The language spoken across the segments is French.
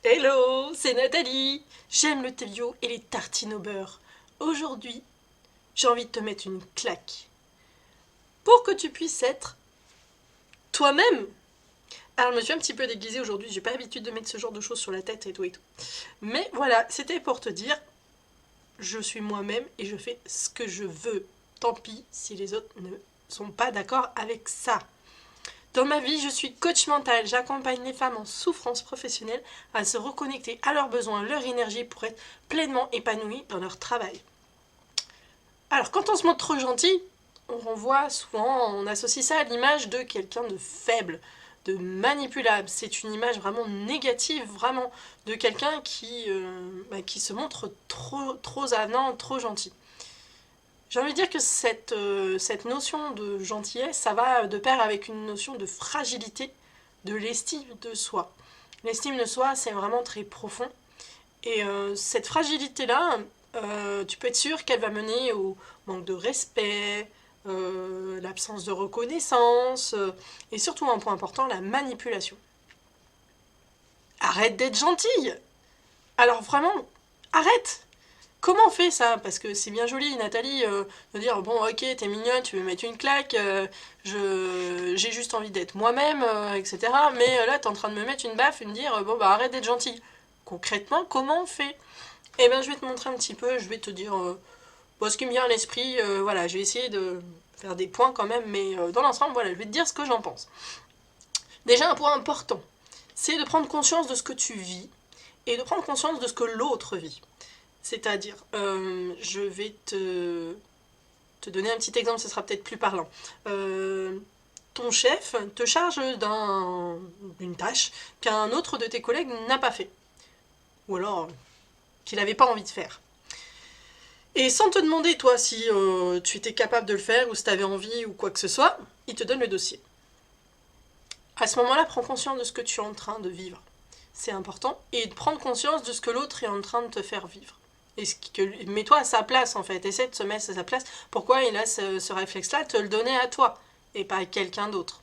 Hello, c'est Nathalie. J'aime le thé bio et les tartines au beurre. Aujourd'hui, j'ai envie de te mettre une claque pour que tu puisses être toi-même. Alors, je me suis un petit peu déguisée aujourd'hui, j'ai pas l'habitude de mettre ce genre de choses sur la tête et tout et tout. Mais voilà, c'était pour te dire, je suis moi-même et je fais ce que je veux. Tant pis si les autres ne sont pas d'accord avec ça. Dans ma vie, je suis coach mental. J'accompagne les femmes en souffrance professionnelle à se reconnecter à leurs besoins, leur énergie pour être pleinement épanouies dans leur travail. Alors, quand on se montre trop gentil, on renvoie souvent, on associe ça à l'image de quelqu'un de faible, de manipulable. C'est une image vraiment négative, vraiment, de quelqu'un qui se montre trop avenant, trop gentil. J'ai envie de dire que cette notion de gentillesse, ça va de pair avec une notion de fragilité, de l'estime de soi. L'estime de soi, c'est vraiment très profond. Et cette fragilité-là, tu peux être sûr qu'elle va mener au manque de respect, l'absence de reconnaissance, et surtout un point important, la manipulation. Arrête d'être gentille. Alors vraiment, arrête. Comment on fait ça? Parce que c'est bien joli, Nathalie, de dire bon, ok, t'es mignonne, tu veux mettre une claque, j'ai juste envie d'être moi-même, etc. Mais là, t'es en train de me mettre une baffe et me dire bon, bah arrête d'être gentille. Concrètement, comment on fait? Eh ben, je vais te montrer un petit peu, je vais te dire bon, ce qui me vient à l'esprit, voilà, je vais essayer de faire des points quand même, mais dans l'ensemble, voilà, je vais te dire ce que j'en pense. Déjà, un point important, c'est de prendre conscience de ce que tu vis et de prendre conscience de ce que l'autre vit. C'est-à-dire, je vais te donner un petit exemple, ce sera peut-être plus parlant. Ton chef te charge d'une tâche qu'un autre de tes collègues n'a pas fait. Ou alors qu'il n'avait pas envie de faire. Et sans te demander, toi, si tu étais capable de le faire ou si tu avais envie ou quoi que ce soit, il te donne le dossier. À ce moment-là, prends conscience de ce que tu es en train de vivre. C'est important. Et de prendre conscience de ce que l'autre est en train de te faire vivre. Mets-toi à sa place, en fait. Essaie de se mettre à sa place. Pourquoi il a ce réflexe-là? Te le donner à toi et pas à quelqu'un d'autre.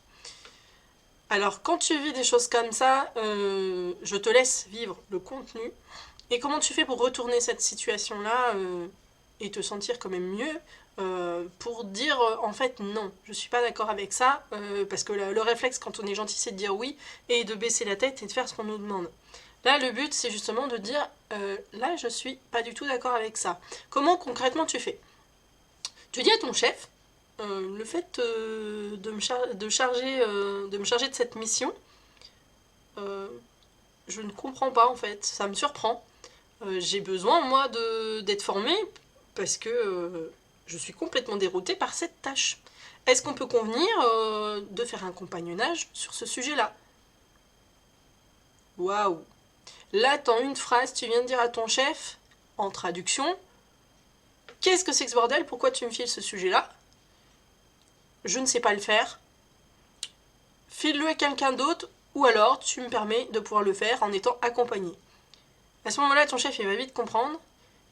Alors, quand tu vis des choses comme ça, je te laisse vivre le contenu. Et comment tu fais pour retourner cette situation-là et te sentir quand même mieux pour dire en fait non, je suis pas d'accord avec ça, parce que le réflexe quand on est gentil c'est de dire oui et de baisser la tête et de faire ce qu'on nous demande. Là le but c'est justement de dire là je suis pas du tout d'accord avec ça. Comment concrètement tu fais? Tu dis à ton chef le fait de me charger de cette mission, euh, je ne comprends pas en fait, ça me surprend. J'ai besoin, moi, d'être formée parce que je suis complètement déroutée par cette tâche. Est-ce qu'on peut convenir de faire un compagnonnage sur ce sujet-là? Waouh! Là, dans une phrase, tu viens de dire à ton chef, en traduction, qu'est-ce que c'est que ce bordel? Pourquoi tu me files ce sujet-là? Je ne sais pas le faire. File-le à quelqu'un d'autre ou alors tu me permets de pouvoir le faire en étant accompagné. À ce moment-là, ton chef, il va vite comprendre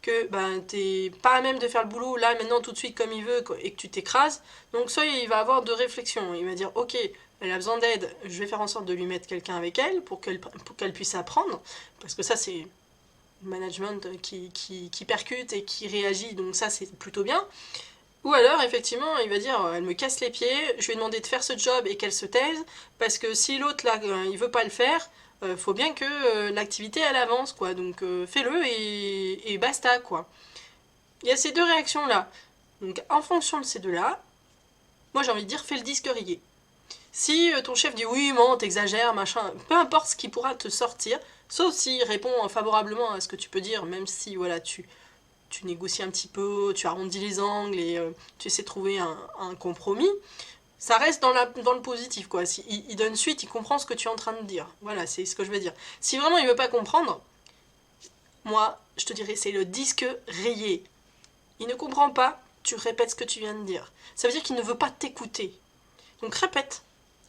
que ben, t'es pas à même de faire le boulot là maintenant tout de suite comme il veut et que tu t'écrases. Donc soit il va avoir de réflexion, il va dire ok, elle a besoin d'aide, je vais faire en sorte de lui mettre quelqu'un avec elle pour qu'elle puisse apprendre, parce que ça c'est le management qui percute et qui réagit, donc ça c'est plutôt bien. Ou alors, effectivement, il va dire elle me casse les pieds, je lui ai demandé de faire ce job et qu'elle se taise, parce que si l'autre là, il veut pas le faire, faut bien que l'activité elle avance, quoi. Donc fais-le et basta, quoi. Il y a ces deux réactions là. Donc en fonction de ces deux là, moi j'ai envie de dire fais le disque rayé. Si ton chef dit oui, non, t'exagères, machin, peu importe ce qui pourra te sortir, sauf s'il répond favorablement à ce que tu peux dire, même si voilà, tu négocies un petit peu, tu arrondis les angles et tu essaies de trouver un compromis, ça reste dans le positif, quoi. Si, il donne suite, il comprend ce que tu es en train de dire. Voilà, c'est ce que je veux dire. Si vraiment il veut pas comprendre, moi, je te dirais, c'est le disque rayé. Il ne comprend pas, tu répètes ce que tu viens de dire. Ça veut dire qu'il ne veut pas t'écouter. Donc répète,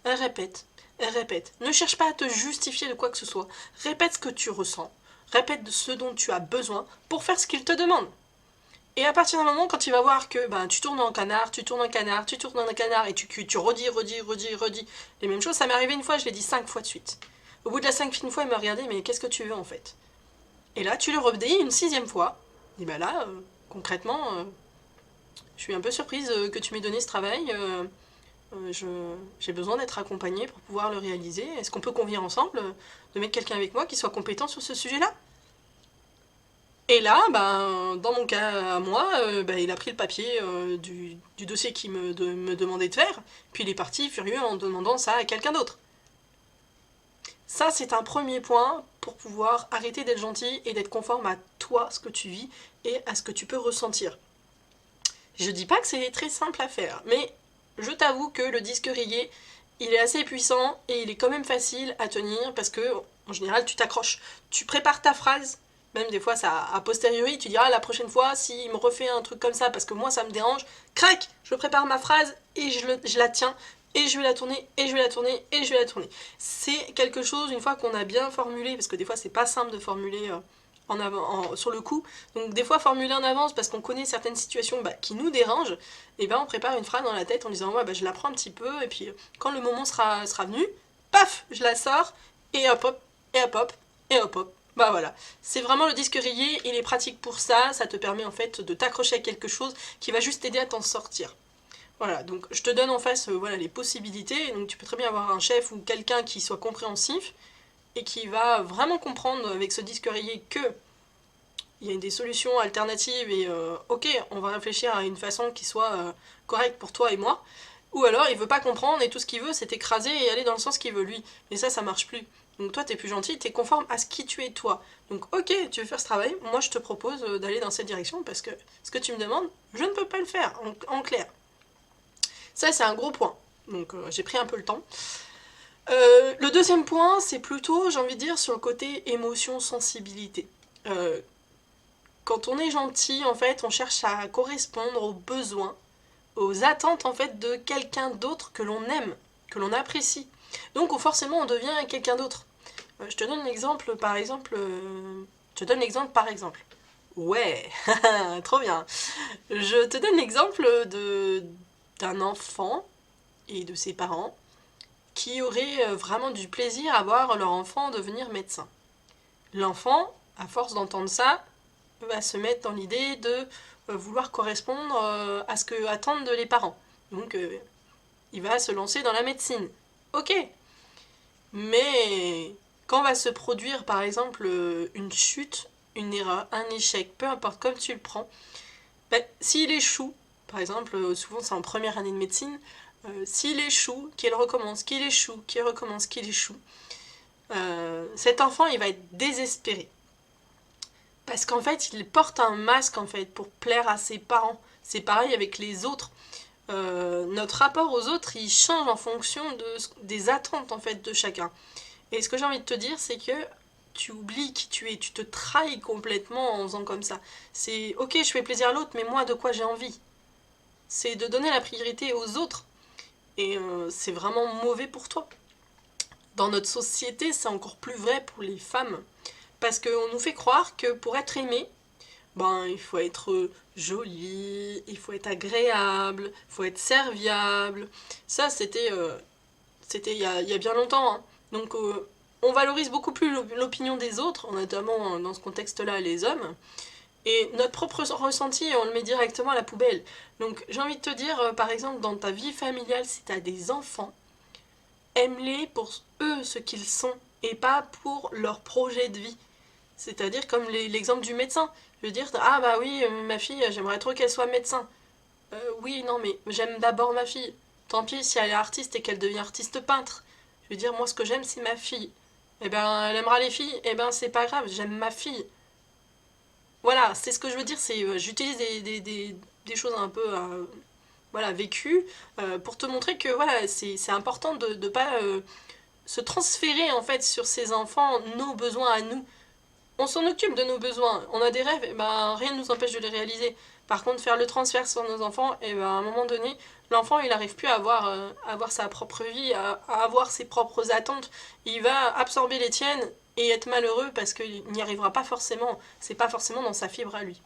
répète, répète. Ne cherche pas à te justifier de quoi que ce soit. Répète ce que tu ressens. Répète ce dont tu as besoin pour faire ce qu'il te demande. Et à partir d'un moment, quand il va voir que ben, tu tournes en canard, tu tournes en canard, tu tournes en canard, et tu redis les mêmes choses, ça m'est arrivé une fois, je l'ai dit 5 fois de suite. Au bout de la 5e fois, il m'a regardé, mais qu'est-ce que tu veux en fait? Et là, tu le redis une 6e fois. Et ben là, concrètement, je suis un peu surprise que tu m'aies donné ce travail. J'ai besoin d'être accompagnée pour pouvoir le réaliser. Est-ce qu'on peut convenir ensemble de mettre quelqu'un avec moi qui soit compétent sur ce sujet-là? Et là, ben, dans mon cas à moi, ben, il a pris le papier du dossier qu'il me demandait de faire, puis il est parti furieux en demandant ça à quelqu'un d'autre. Ça, c'est un premier point pour pouvoir arrêter d'être gentil et d'être conforme à toi, ce que tu vis, et à ce que tu peux ressentir. Je dis pas que c'est très simple à faire, mais je t'avoue que le disque rayé, il est assez puissant et il est quand même facile à tenir parce que, en général, tu t'accroches. Tu prépares ta phrase, même des fois, ça a posteriori, tu diras la prochaine fois, s'il me refait un truc comme ça parce que moi ça me dérange, crac, je prépare ma phrase et je la tiens et je vais la tourner et je vais la tourner et je vais la tourner. C'est quelque chose, une fois qu'on a bien formulé, parce que des fois c'est pas simple de formuler sur le coup, donc des fois formuler en avance parce qu'on connaît certaines situations qui nous dérangent, et ben on prépare une phrase dans la tête en disant ouais, je la prends un petit peu et puis quand le moment sera venu, paf, je la sors et hop hop, et hop hop, et hop hop. Bah voilà, c'est vraiment le disque rayé, il est pratique pour ça, ça te permet en fait de t'accrocher à quelque chose qui va juste t'aider à t'en sortir. Voilà, donc je te donne en face voilà, les possibilités, donc tu peux très bien avoir un chef ou quelqu'un qui soit compréhensif et qui va vraiment comprendre avec ce disque rayé que il y a des solutions alternatives et ok, on va réfléchir à une façon qui soit correcte pour toi et moi, ou alors il veut pas comprendre et tout ce qu'il veut c'est écraser et aller dans le sens qu'il veut lui, mais ça marche plus. Donc toi t'es plus gentil, t'es conforme à ce qui tu es toi. Donc ok, tu veux faire ce travail, moi je te propose d'aller dans cette direction parce que ce que tu me demandes, je ne peux pas le faire, en clair. Ça c'est un gros point, donc j'ai pris un peu le temps. Le deuxième point, c'est plutôt, j'ai envie de dire, sur le côté émotion, sensibilité. Quand on est gentil, en fait, on cherche à correspondre aux besoins, aux attentes, en fait, de quelqu'un d'autre que l'on aime, que l'on apprécie. Donc, forcément, on devient quelqu'un d'autre. Je te donne l'exemple, par exemple... Ouais, trop bien. Je te donne l'exemple d'un enfant et de ses parents qui auraient vraiment du plaisir à voir leur enfant devenir médecin. L'enfant, à force d'entendre ça, va se mettre dans l'idée de vouloir correspondre à ce que attendent les parents. Donc, il va se lancer dans la médecine. Ok. Mais quand va se produire, par exemple, une chute, une erreur, un échec, peu importe, comme tu le prends, s'il échoue, par exemple, souvent c'est en première année de médecine, s'il échoue, qu'il recommence, qu'il échoue, qu'il recommence, qu'il échoue, cet enfant, il va être désespéré. Parce qu'en fait, il porte un masque en fait pour plaire à ses parents. C'est pareil avec les autres. Notre rapport aux autres, il change en fonction des attentes en fait de chacun. Et ce que j'ai envie de te dire, c'est que tu oublies qui tu es, tu te trahis complètement en faisant comme ça. C'est ok, je fais plaisir à l'autre, mais moi, de quoi j'ai envie? C'est de donner la priorité aux autres. Et c'est vraiment mauvais pour toi. Dans notre société, c'est encore plus vrai pour les femmes. Parce qu'on nous fait croire que pour être aimé, il faut être joli, il faut être agréable, il faut être serviable. Ça, c'était il y a bien longtemps. Hein. Donc, on valorise beaucoup plus l'opinion des autres, notamment dans ce contexte-là, les hommes. Et notre propre ressenti, on le met directement à la poubelle. Donc, j'ai envie de te dire, par exemple, dans ta vie familiale, si tu as des enfants, aime-les pour eux, ce qu'ils sont, et pas pour leur projet de vie. C'est-à-dire comme l'exemple du médecin. Je veux dire, ah bah oui, ma fille, j'aimerais trop qu'elle soit médecin. Oui, non, mais j'aime d'abord ma fille. Tant pis si elle est artiste et qu'elle devient artiste peintre. Je veux dire, moi, ce que j'aime, c'est ma fille. Eh ben, elle aimera les filles, eh ben, c'est pas grave, j'aime ma fille. Voilà, c'est ce que je veux dire, c'est j'utilise des choses un peu voilà, vécues pour te montrer que voilà, c'est important de ne pas se transférer en fait sur ses enfants nos besoins à nous. On s'en occupe de nos besoins, on a des rêves, et ben rien ne nous empêche de les réaliser. Par contre, faire le transfert sur nos enfants, et ben à un moment donné, l'enfant il n'arrive plus à avoir sa propre vie, à avoir ses propres attentes. Il va absorber les tiennes et être malheureux parce qu'il n'y arrivera pas forcément. C'est pas forcément dans sa fibre à lui.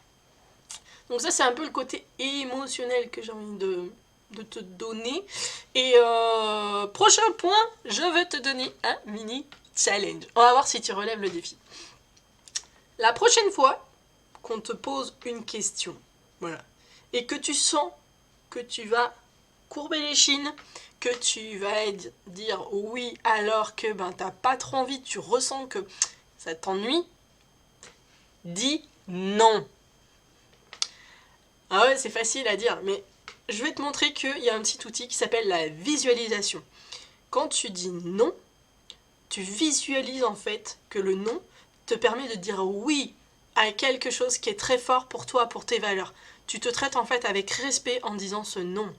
Donc ça c'est un peu le côté émotionnel que j'ai envie de te donner. Et prochain point, je vais te donner un mini challenge. On va voir si tu relèves le défi. La prochaine fois qu'on te pose une question, voilà, et que tu sens que tu vas courber les chines, que tu vas dire oui alors que t'as pas trop envie, tu ressens que ça t'ennuie, dis non. Ah ouais, c'est facile à dire, mais je vais te montrer qu'il y a un petit outil qui s'appelle la visualisation. Quand tu dis non, tu visualises en fait que le non te permet de dire oui à quelque chose qui est très fort pour toi, pour tes valeurs. Tu te traites en fait avec respect en disant ce non.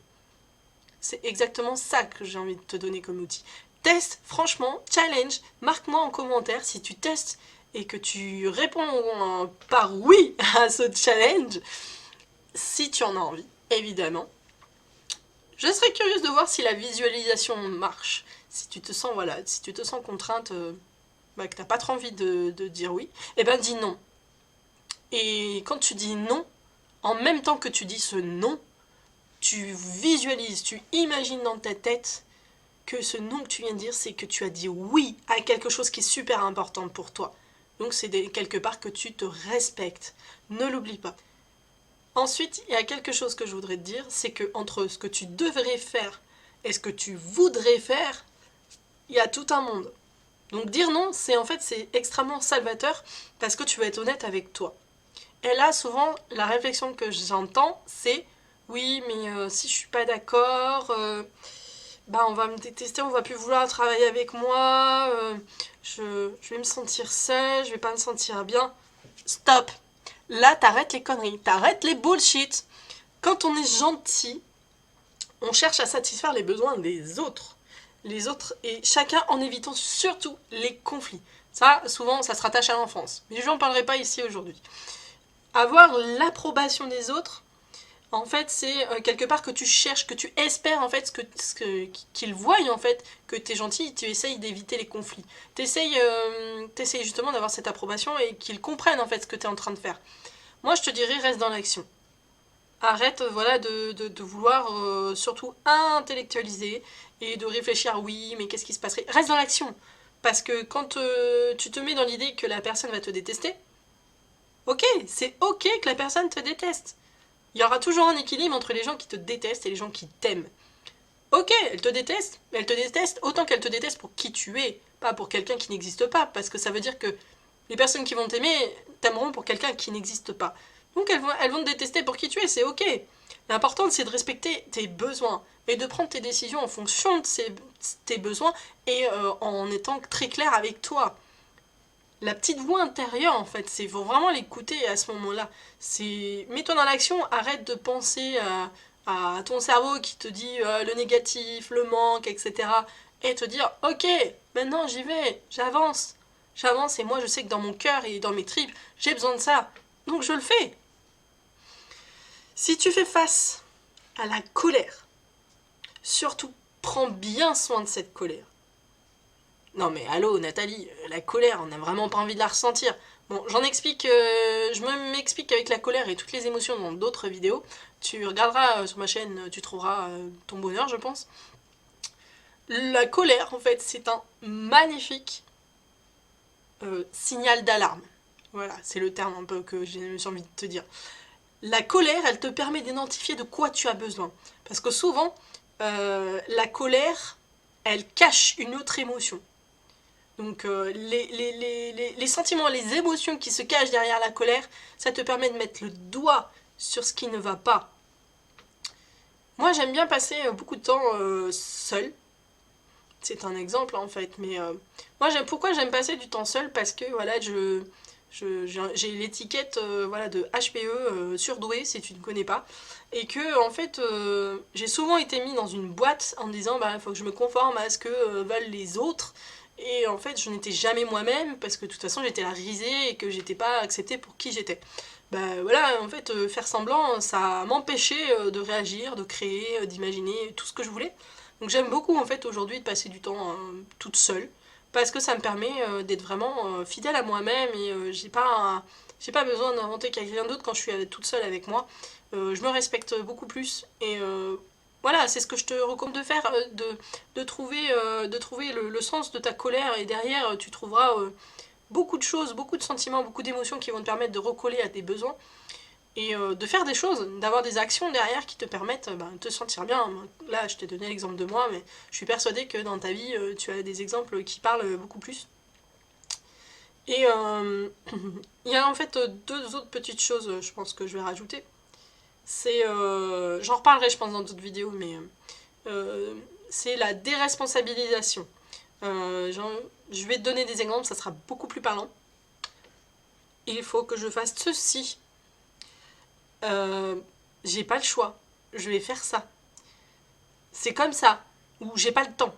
C'est exactement ça que j'ai envie de te donner comme outil. Teste, franchement, challenge, marque-moi en commentaire si tu testes et que tu réponds par oui à ce challenge, si tu en as envie, évidemment. Je serais curieuse de voir si la visualisation marche. Si tu te sens, voilà, si tu te sens contrainte, que t'as pas trop envie de dire oui, eh ben dis non. Et quand tu dis non, en même temps que tu dis ce non, tu visualises, tu imagines dans ta tête que ce non que tu viens de dire, c'est que tu as dit oui à quelque chose qui est super important pour toi. Donc c'est quelque part que tu te respectes. Ne l'oublie pas. Ensuite, il y a quelque chose que je voudrais te dire, c'est que entre ce que tu devrais faire et ce que tu voudrais faire, il y a tout un monde. Donc dire non, c'est extrêmement salvateur parce que tu vas être honnête avec toi. Et là, souvent, la réflexion que j'entends, c'est oui, mais si je suis pas d'accord, on va me détester, on va plus vouloir travailler avec moi, je vais me sentir seule, je vais pas me sentir bien. Stop! Là, t'arrêtes les conneries, t'arrêtes les bullshit. Quand on est gentil, on cherche à satisfaire les besoins des autres. Les autres, et chacun en évitant surtout les conflits. Ça, souvent, ça se rattache à l'enfance. Mais je n'en parlerai pas ici aujourd'hui. Avoir l'approbation des autres, en fait, c'est quelque part que tu cherches, que tu espères, en fait, qu'ils voient, en fait, que tu es gentil, tu essayes d'éviter les conflits. Tu essayes justement d'avoir cette approbation et qu'ils comprennent, en fait, ce que tu es en train de faire. Moi, je te dirais, reste dans l'action. Arrête de vouloir surtout intellectualiser et de réfléchir, oui, mais qu'est-ce qui se passerait? Reste dans l'action. Parce que quand tu te mets dans l'idée que la personne va te détester, ok, c'est ok que la personne te déteste. Il y aura toujours un équilibre entre les gens qui te détestent et les gens qui t'aiment. Ok, elle te déteste, mais elle te déteste autant qu'elle te déteste pour qui tu es, pas pour quelqu'un qui n'existe pas, parce que ça veut dire que les personnes qui vont t'aimer t'aimeront pour quelqu'un qui n'existe pas. Donc elles vont te détester pour qui tu es, c'est ok. L'important c'est de respecter tes besoins et de prendre tes décisions en fonction de tes besoins et en étant très clair avec toi. La petite voix intérieure en fait, c'est faut vraiment l'écouter à ce moment-là. C'est mets-toi dans l'action, arrête de penser à ton cerveau qui te dit le négatif, le manque, etc. Et te dire ok, maintenant j'y vais, j'avance. J'avance et moi je sais que dans mon cœur et dans mes tripes, j'ai besoin de ça. Donc je le fais. Si tu fais face à la colère, surtout prends bien soin de cette colère. Non mais allô Nathalie, la colère, on n'a vraiment pas envie de la ressentir. Bon, je m'explique avec la colère et toutes les émotions dans d'autres vidéos. Tu regarderas sur ma chaîne, tu trouveras ton bonheur, je pense. La colère, en fait, c'est un magnifique signal d'alarme. Voilà, c'est le terme un peu que j'ai envie de te dire. La colère, elle te permet d'identifier de quoi tu as besoin. Parce que souvent, la colère, elle cache une autre émotion. Donc les sentiments, les émotions qui se cachent derrière la colère, ça te permet de mettre le doigt sur ce qui ne va pas. Moi, j'aime bien passer beaucoup de temps seule. C'est un exemple en fait, mais moi pourquoi j'aime passer du temps seul? Parce que voilà, j'ai l'étiquette voilà, de HPE surdoué si tu ne connais pas, et que en fait j'ai souvent été mis dans une boîte en me disant il faut que je me conforme à ce que veulent les autres, et en fait je n'étais jamais moi-même parce que de toute façon j'étais la risée et que j'étais pas acceptée pour qui j'étais. Voilà, en fait faire semblant ça m'empêchait de réagir, de créer, d'imaginer tout ce que je voulais. Donc j'aime beaucoup en fait aujourd'hui de passer du temps toute seule, parce que ça me permet d'être vraiment fidèle à moi-même, et j'ai pas besoin d'inventer quelqu'un d'autre quand je suis toute seule avec moi. Je me respecte beaucoup plus, et voilà, c'est ce que je te recommande de faire, de trouver le sens de ta colère, et derrière tu trouveras beaucoup de choses, beaucoup de sentiments, beaucoup d'émotions qui vont te permettre de recoller à tes besoins, et de faire des choses, d'avoir des actions derrière qui te permettent de te sentir bien. Là, je t'ai donné l'exemple de moi, mais je suis persuadée que dans ta vie, tu as des exemples qui parlent beaucoup plus. Et il y a en fait deux autres petites choses, je pense, que je vais rajouter. C'est, j'en reparlerai, je pense, dans d'autres vidéos, mais c'est la déresponsabilisation. Je vais te donner des exemples, ça sera beaucoup plus parlant. Il faut que je fasse ceci. J'ai pas le choix. Je vais faire ça. C'est comme ça. Ou j'ai pas le temps.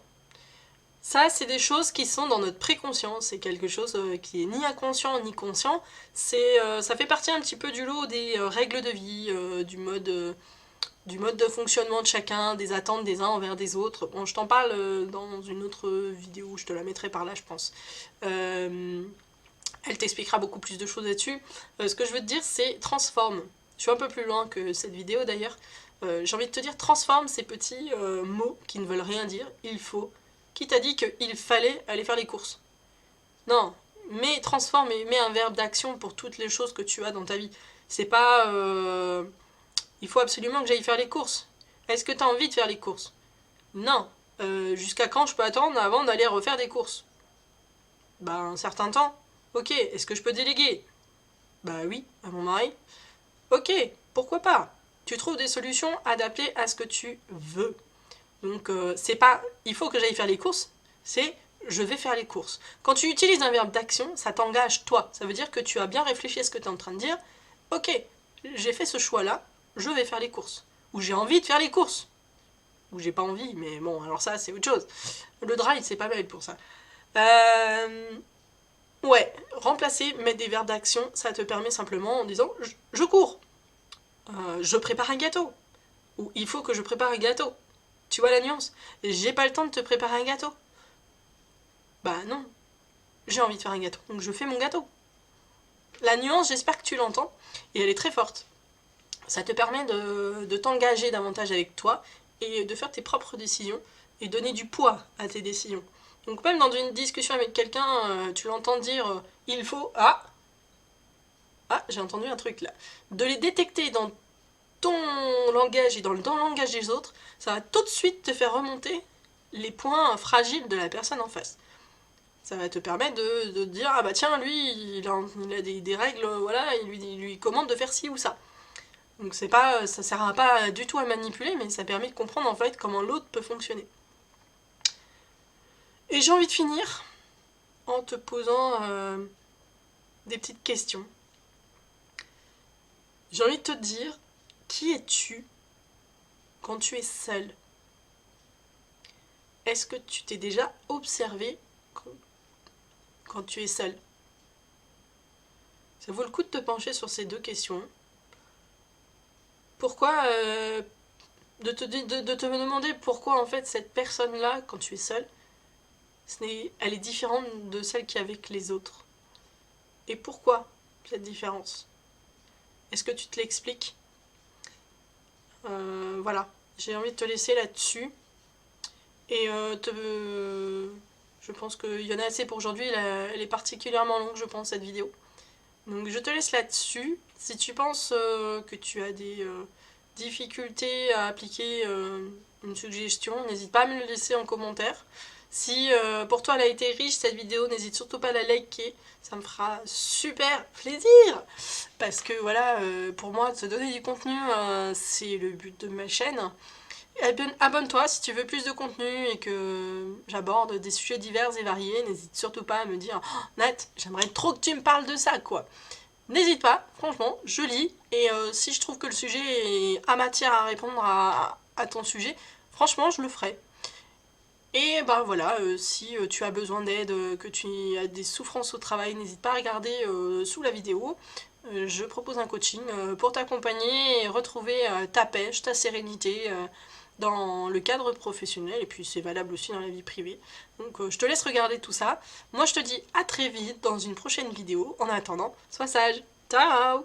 Ça, c'est des choses qui sont dans notre préconscient. C'est quelque chose qui est ni inconscient ni conscient. Ça fait partie un petit peu du lot des règles de vie, du mode de fonctionnement de chacun, des attentes des uns envers des autres. Bon, je t'en parle dans une autre vidéo, je te la mettrai par là, je pense. Elle t'expliquera beaucoup plus de choses là-dessus. Ce que je veux te dire, c'est transforme. Je suis un peu plus loin que cette vidéo d'ailleurs. J'ai envie de te dire, transforme ces petits mots qui ne veulent rien dire. Il faut. Qui t'a dit qu'il fallait aller faire les courses? Non, mais transforme et mets un verbe d'action pour toutes les choses que tu as dans ta vie. C'est pas il faut absolument que j'aille faire les courses. Est-ce que tu as envie de faire les courses? Non. Jusqu'à quand je peux attendre avant d'aller refaire des courses? Bah un certain temps. Ok, est-ce que je peux déléguer? Bah oui, à mon mari. Ok, pourquoi pas? Tu trouves des solutions adaptées à ce que tu veux. Donc c'est pas il faut que j'aille faire les courses, c'est je vais faire les courses. Quand tu utilises un verbe d'action, ça t'engage toi. Ça veut dire que tu as bien réfléchi à ce que tu es en train de dire. Ok, j'ai fait ce choix-là, je vais faire les courses. Ou j'ai envie de faire les courses. Ou j'ai pas envie, mais bon, alors ça c'est autre chose. Le drive, c'est pas mal pour ça. Ouais, remplacer, mettre des verbes d'action, ça te permet simplement en disant je cours. Je prépare un gâteau. Ou il faut que je prépare un gâteau. Tu vois la nuance? J'ai pas le temps de te préparer un gâteau. Bah non, j'ai envie de faire un gâteau, donc je fais mon gâteau. La nuance, j'espère que tu l'entends, et elle est très forte. Ça te permet de t'engager davantage avec toi, et de faire tes propres décisions, et donner du poids à tes décisions. Donc même dans une discussion avec quelqu'un, tu l'entends dire il faut... Ah, j'ai entendu un truc là. De les détecter dans ton langage et dans le langage des autres, ça va tout de suite te faire remonter les points fragiles de la personne en face. Ça va te permettre de dire ah bah tiens lui il a des règles, voilà, il lui commande de faire ci ou ça. Donc c'est pas, ça sert pas du tout à manipuler, mais ça permet de comprendre en fait comment l'autre peut fonctionner. Et j'ai envie de finir en te posant des petites questions. J'ai envie de te dire, qui es-tu quand tu es seul? Est-ce que tu t'es déjà observé quand tu es seul? Ça vaut le coup de te pencher sur ces deux questions. Pourquoi de te demander pourquoi en fait cette personne-là, quand tu es seul, elle est différente de celle qui est avec les autres. Et pourquoi cette différence? Est-ce que tu te l'expliques? Voilà, j'ai envie de te laisser là-dessus. Et je pense qu'il y en a assez pour aujourd'hui. Elle est particulièrement longue, je pense, cette vidéo. Donc je te laisse là-dessus. Si tu penses que tu as des difficultés à appliquer une suggestion, n'hésite pas à me le laisser en commentaire. Si pour toi elle a été riche cette vidéo, n'hésite surtout pas à la liker, ça me fera super plaisir. Parce que voilà, pour moi, de te donner du contenu, c'est le but de ma chaîne. Abonne-toi si tu veux plus de contenu et que j'aborde des sujets divers et variés. N'hésite surtout pas à me dire oh, Nat, j'aimerais trop que tu me parles de ça, quoi. N'hésite pas, franchement, je lis. Et si je trouve que le sujet a matière à répondre à ton sujet, franchement, je le ferai. Et ben voilà, si tu as besoin d'aide, que tu as des souffrances au travail, n'hésite pas à regarder sous la vidéo. Je propose un coaching pour t'accompagner et retrouver ta pêche, ta sérénité dans le cadre professionnel, et puis c'est valable aussi dans la vie privée. Donc je te laisse regarder tout ça. Moi je te dis à très vite dans une prochaine vidéo. En attendant, sois sage. Ciao!